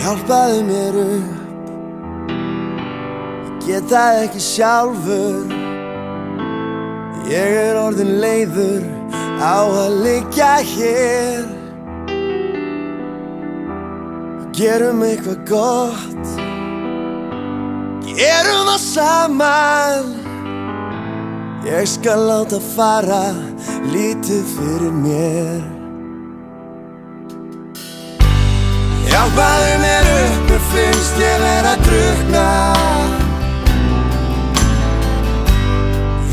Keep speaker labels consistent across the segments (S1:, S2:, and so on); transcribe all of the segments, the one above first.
S1: Hjálpaðu mér upp, ég get það ekki sjálfur. Ég orðinn leiður á að liggja hér. Gerum eitthvað gott, gerum það saman. Ég skal láta fara lítið fyrir mér. Hjálpaðu mér upp, mér finnst ég vera að drukkna.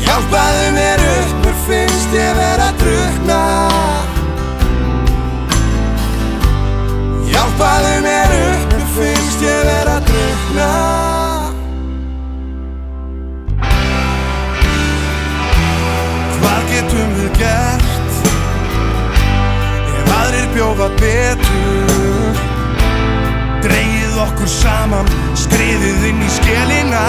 S1: Hjálpaðu mér upp, mér finnst ég vera að drukkna. Hjálpaðu mér upp, mér finnst ég vera að drukkna. Hvað getum við gert ef aðrir bjóða betur? Dregið okkur saman, skriðið inn í skelina.